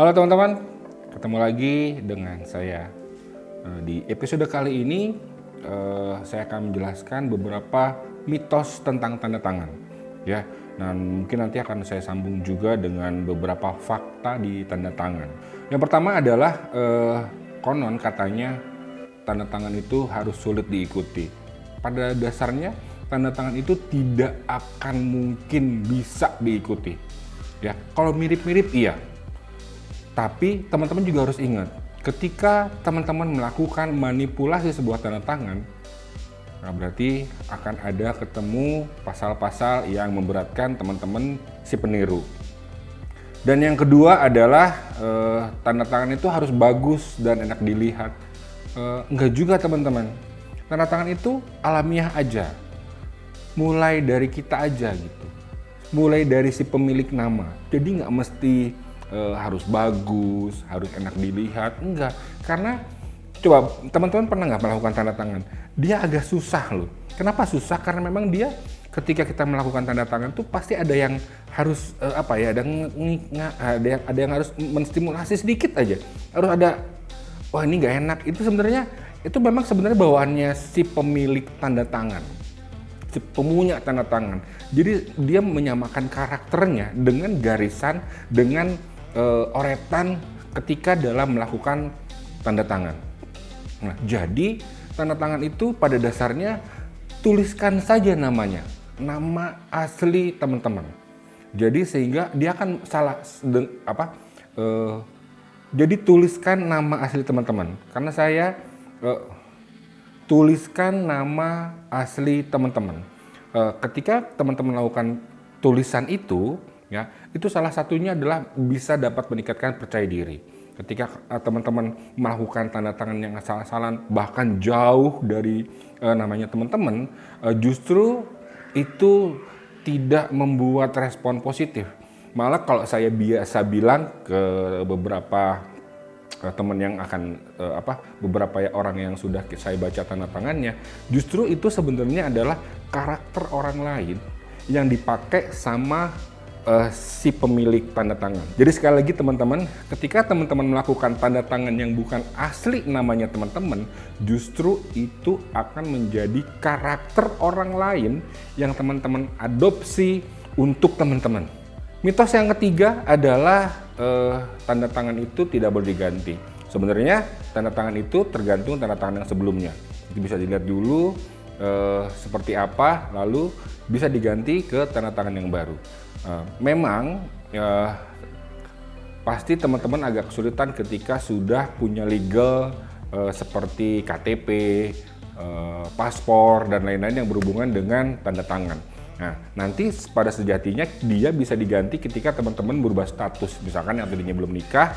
Halo teman-teman, ketemu lagi dengan saya. Di episode kali ini saya akan menjelaskan beberapa mitos tentang tanda tangan, ya. Dan mungkin nanti akan saya sambung juga dengan beberapa fakta di tanda tangan. Yang pertama adalah konon katanya tanda tangan itu harus sulit diikuti. Pada dasarnya tanda tangan itu tidak akan mungkin bisa diikuti. Ya, kalau mirip-mirip iya. Tapi teman-teman juga harus ingat, ketika teman-teman melakukan manipulasi sebuah tanda tangan, nah berarti akan ada ketemu pasal-pasal yang memberatkan teman-teman si peniru. Dan yang kedua adalah tanda tangan itu harus bagus dan enak dilihat. Enggak juga teman-teman, tanda tangan itu alamiah aja, mulai dari kita aja gitu, mulai dari si pemilik nama. Jadi nggak mesti harus bagus, harus enak dilihat, enggak. Karena coba teman-teman pernah nggak melakukan tanda tangan? Dia agak susah loh. Kenapa susah? Karena memang dia ketika kita melakukan tanda tangan tuh pasti ada yang harus ada yang harus menstimulasi sedikit aja. Harus ada, wah ini nggak enak. Itu memang sebenarnya bawaannya si pemilik tanda tangan, si pemunya tanda tangan. Jadi dia menyamakan karakternya dengan garisan, dengan oretan ketika dalam melakukan tanda tangan. Nah, jadi tanda tangan itu pada dasarnya tuliskan saja namanya, nama asli teman-teman. Jadi sehingga dia akan jadi tuliskan nama asli teman-teman. Karena saya tuliskan nama asli teman-teman. Ketika teman-teman melakukan tulisan itu, ya, itu salah satunya adalah bisa dapat meningkatkan percaya diri. Ketika teman-teman melakukan tanda tangan yang asal-asalan, bahkan jauh dari namanya teman-teman, justru itu tidak membuat respon positif. Malah kalau saya biasa bilang ke beberapa teman yang akan beberapa orang yang sudah saya baca tanda tangannya, justru itu sebenarnya adalah karakter orang lain yang dipakai sama si pemilik tanda tangan. Jadi sekali lagi teman-teman, ketika teman-teman melakukan tanda tangan yang bukan asli namanya teman-teman, justru itu akan menjadi karakter orang lain yang teman-teman adopsi untuk teman-teman. Mitos yang ketiga adalah tanda tangan itu tidak boleh diganti. Sebenarnya tanda tangan itu tergantung tanda tangan yang sebelumnya. Itu bisa dilihat dulu seperti apa, lalu bisa diganti ke tanda tangan yang baru. Memang pasti teman-teman agak kesulitan ketika sudah punya legal seperti KTP, paspor, dan lain-lain yang berhubungan dengan tanda tangan. Nah, nanti pada sejatinya dia bisa diganti ketika teman-teman berubah status. Misalkan yang tadinya belum nikah,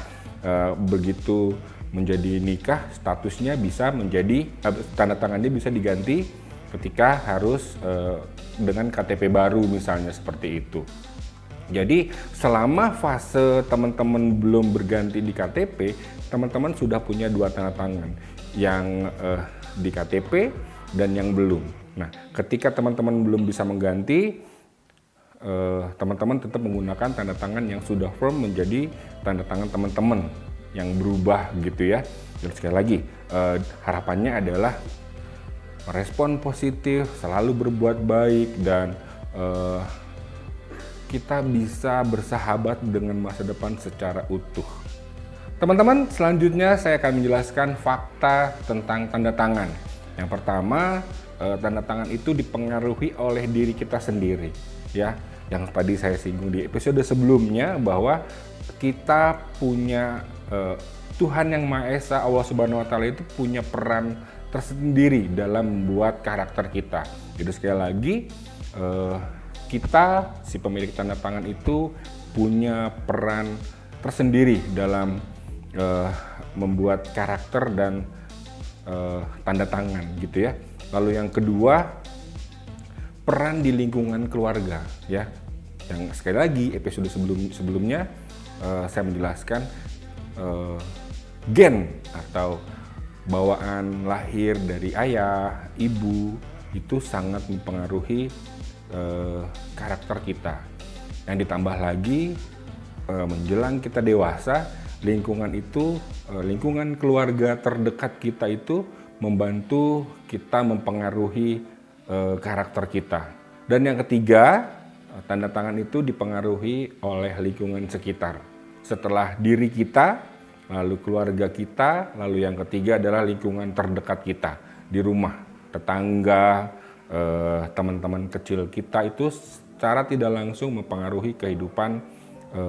begitu menjadi nikah, statusnya bisa menjadi, tanda tangannya bisa diganti ketika harus dengan KTP baru misalnya, seperti itu. Jadi selama fase teman-teman belum berganti di KTP, teman-teman sudah punya dua tanda tangan, yang di KTP dan yang belum. Nah, ketika teman-teman belum bisa mengganti, teman-teman tetap menggunakan tanda tangan yang sudah firm menjadi tanda tangan teman-teman yang berubah gitu ya. Dan sekali lagi, harapannya adalah merespon positif, selalu berbuat baik, dan kita bisa bersahabat dengan masa depan secara utuh. Teman-teman, selanjutnya saya akan menjelaskan fakta tentang tanda tangan. Yang pertama, tanda tangan itu dipengaruhi oleh diri kita sendiri, ya. Yang tadi saya singgung di episode sebelumnya, bahwa kita punya Tuhan Yang Maha Esa, Allah Subhanahu wa Ta'ala, itu punya peran tersendiri dalam membuat karakter kita. Jadi sekali lagi, kita, si pemilik tanda tangan itu punya peran tersendiri dalam membuat karakter dan tanda tangan gitu ya. Lalu yang kedua, peran di lingkungan keluarga, ya. Yang sekali lagi episode sebelumnya saya menjelaskan gen atau bawaan lahir dari ayah, ibu itu sangat mempengaruhi karakter kita. Yang ditambah lagi menjelang kita dewasa, lingkungan itu, lingkungan keluarga terdekat kita itu membantu kita mempengaruhi karakter kita. Dan yang ketiga, tanda tangan itu dipengaruhi oleh lingkungan sekitar. Setelah diri kita, lalu keluarga kita, lalu yang ketiga adalah lingkungan terdekat kita di rumah, tetangga, teman-teman kecil kita itu secara tidak langsung mempengaruhi kehidupan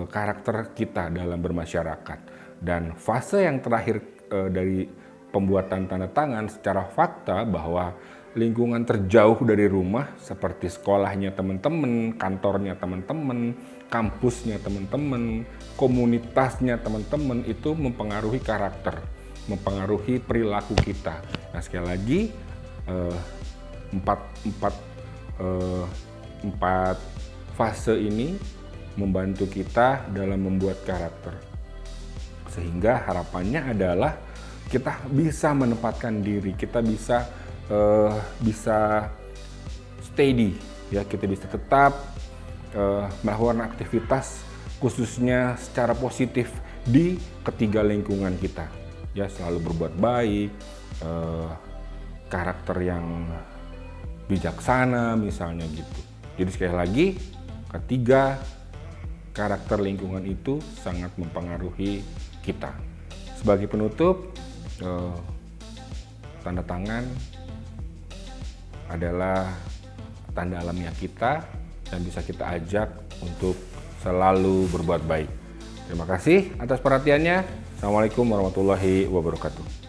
karakter kita dalam bermasyarakat. Dan fase yang terakhir dari pembuatan tanda tangan secara fakta bahwa lingkungan terjauh dari rumah seperti sekolahnya teman-teman, kantornya teman-teman, kampusnya teman-teman, komunitasnya teman-teman itu mempengaruhi karakter, mempengaruhi perilaku kita. Nah, sekali lagi empat fase ini membantu kita dalam membuat karakter. Sehingga harapannya adalah kita bisa menempatkan diri, kita bisa steady, ya, kita bisa tetap melakukan aktivitas khususnya secara positif di ketiga lingkungan kita, ya, selalu berbuat baik, karakter yang bijaksana misalnya gitu. Jadi sekali lagi, ketiga karakter lingkungan itu sangat mempengaruhi kita. Sebagai penutup, tanda tangan adalah tanda alamiah kita dan bisa kita ajak untuk selalu berbuat baik. Terima kasih atas perhatiannya. Assalamualaikum warahmatullahi wabarakatuh.